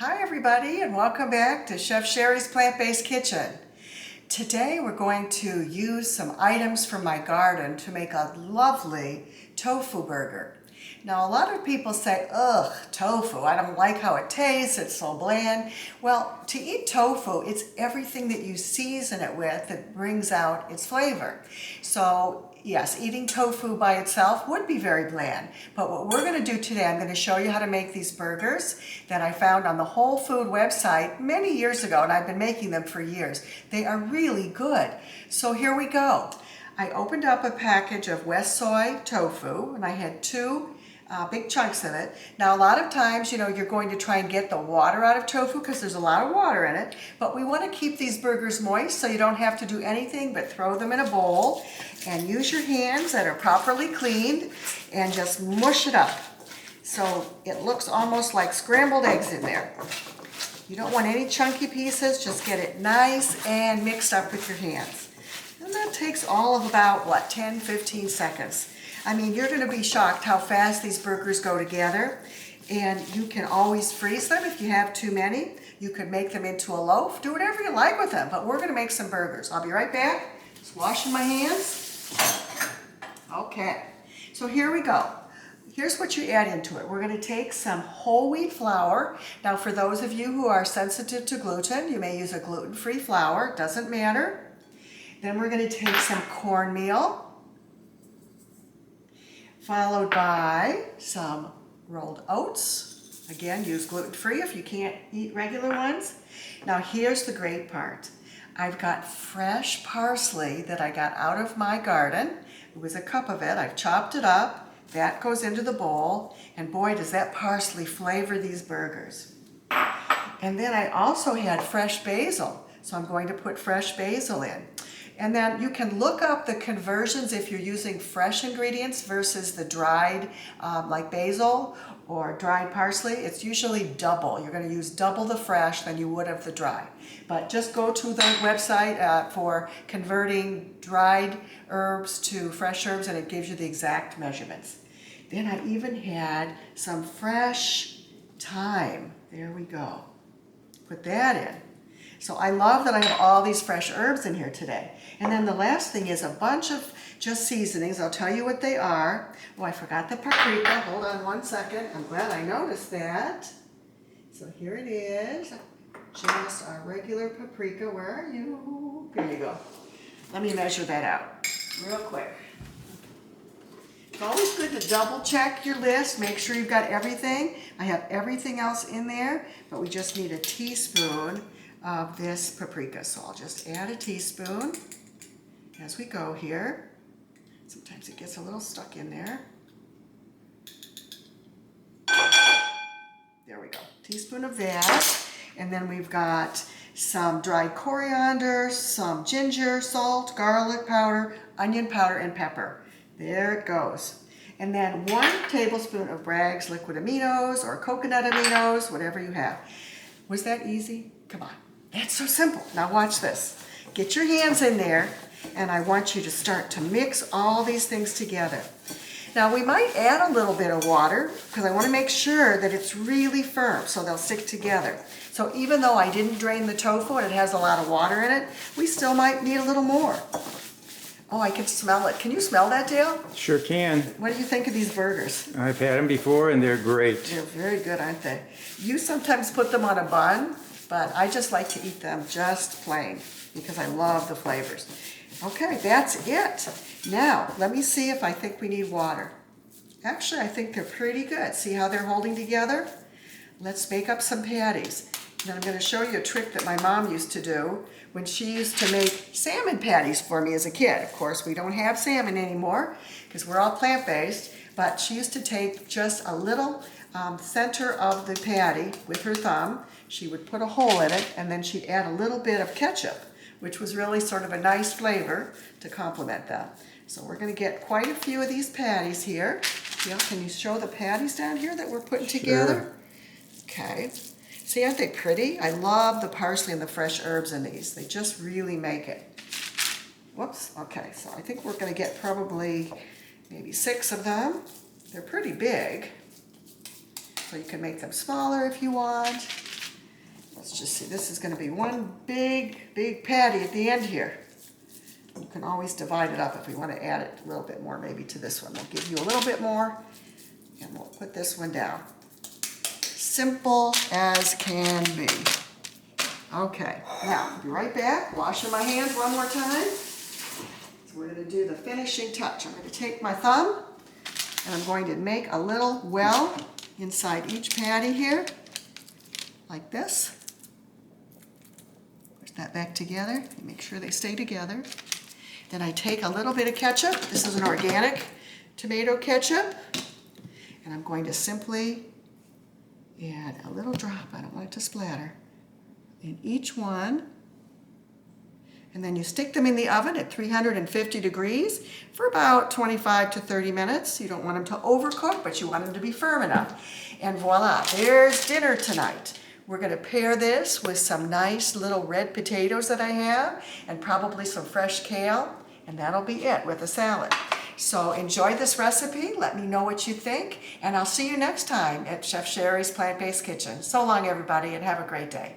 Hi everybody, and welcome back to Chef Sherry's Plant-Based Kitchen. Today we're going to use some items from my garden to make a lovely tofu burger. Now a lot of people say, ugh, tofu, I don't like how it tastes, it's so bland. Well, to eat tofu, it's everything that you season it with that brings out its flavor. So yes, eating tofu by itself would be very bland, but what we're going to do today, I'm going to show you how to make these burgers that I found on the Whole Food website many years ago, and I've been making them for years. They are really good. So here we go. I opened up a package of West Soy tofu, and I had two big chunks of it. Now a lot of times, you're going to try and get the water out of tofu because there's a lot of water in it, but we want to keep these burgers moist so you don't have to do anything but throw them in a bowl and use your hands that are properly cleaned and just mush it up. So it looks almost like scrambled eggs in there. You don't want any chunky pieces, just get it nice and mixed up with your hands. And that takes all of about, 10, 15 seconds. I mean, you're going to be shocked how fast these burgers go together, and you can always freeze them if you have too many. You could make them into a loaf, do whatever you like with them, but we're going to make some burgers. I'll be right back. Just washing my hands. Okay, so here we go. Here's what you add into it. We're going to take some whole wheat flour. Now for those of you who are sensitive to gluten, you may use a gluten-free flour, it doesn't matter. Then we're going to take some cornmeal, followed by some rolled oats. Again, use gluten-free if you can't eat regular ones. Now here's the great part. I've got fresh parsley that I got out of my garden. It was a cup of it. I've chopped it up. That goes into the bowl. And boy, does that parsley flavor these burgers. And then I also had fresh basil. So I'm going to put fresh basil in. And then you can look up the conversions if you're using fresh ingredients versus the dried, like basil or dried parsley. It's usually double. You're going to use double the fresh than you would of the dry. But just go to the website for converting dried herbs to fresh herbs, and it gives you the exact measurements. Then I even had some fresh thyme. There we go. Put that in. So I love that I have all these fresh herbs in here today. And then the last thing is a bunch of just seasonings. I'll tell you what they are. Oh, I forgot the paprika. Hold on one second. I'm glad I noticed that. So here it is. Just our regular paprika. Where are you? Here you go. Let me measure that out real quick. It's always good to double check your list. Make sure you've got everything. I have everything else in there, but we just need a teaspoon of this paprika. So I'll just add a teaspoon as we go here. Sometimes it gets a little stuck in there. There we go. Teaspoon of that. And then we've got some dried coriander, some ginger, salt, garlic powder, onion powder, and pepper. There it goes. And then 1 tablespoon of Braggs Liquid Aminos or coconut aminos, whatever you have. Was that easy? Come on. That's so simple. Now watch this. Get your hands in there, and I want you to start to mix all these things together. Now we might add a little bit of water because I want to make sure that it's really firm so they'll stick together. So even though I didn't drain the tofu and it has a lot of water in it, we still might need a little more. Oh, I can smell it. Can you smell that, Dale? Sure can. What do you think of these burgers? I've had them before and they're great. They're very good, aren't they? You sometimes put them on a bun, but I just like to eat them just plain because I love the flavors. Okay, that's it. Now, let me see if I think we need water. Actually, I think they're pretty good. See how they're holding together? Let's make up some patties. Then I'm going to show you a trick that my mom used to do when she used to make salmon patties for me as a kid. Of course, we don't have salmon anymore because we're all plant-based, but she used to take just a little center of the patty with her thumb. She would put a hole in it, and then she'd add a little bit of ketchup, which was really sort of a nice flavor to complement that. So we're going to get quite a few of these patties here. Jill, can you show the patties down here that we're putting together? Okay. See, aren't they pretty? I love the parsley and the fresh herbs in these. They just really make it. Whoops. Okay, so I think we're going to get probably maybe 6 of them. They're pretty big. So you can make them smaller if you want. let's just see, this is going to be one big patty at the end here. You can always divide it up if we want to add it a little bit more maybe to this one. We'll give you a little bit more, and we'll put this one down. Simple as can be. Okay, now I'll be right back, washing my hands one more time. So we're going to do the finishing touch. I'm going to take my thumb and I'm going to make a little well inside each patty here, like this. Push that back together, make sure they stay together. Then I take a little bit of ketchup. This is an organic tomato ketchup. And I'm going to simply add a little drop, I don't want it to splatter, in each one. And then you stick them in the oven at 350 degrees for about 25 to 30 minutes. You don't want them to overcook, but you want them to be firm enough. And voila, there's dinner tonight. We're going to pair this with some nice little red potatoes that I have and probably some fresh kale, and that'll be it with a salad. So enjoy this recipe, let me know what you think, and I'll see you next time at Chef Sherry's Plant-Based Kitchen. So long everybody, and have a great day.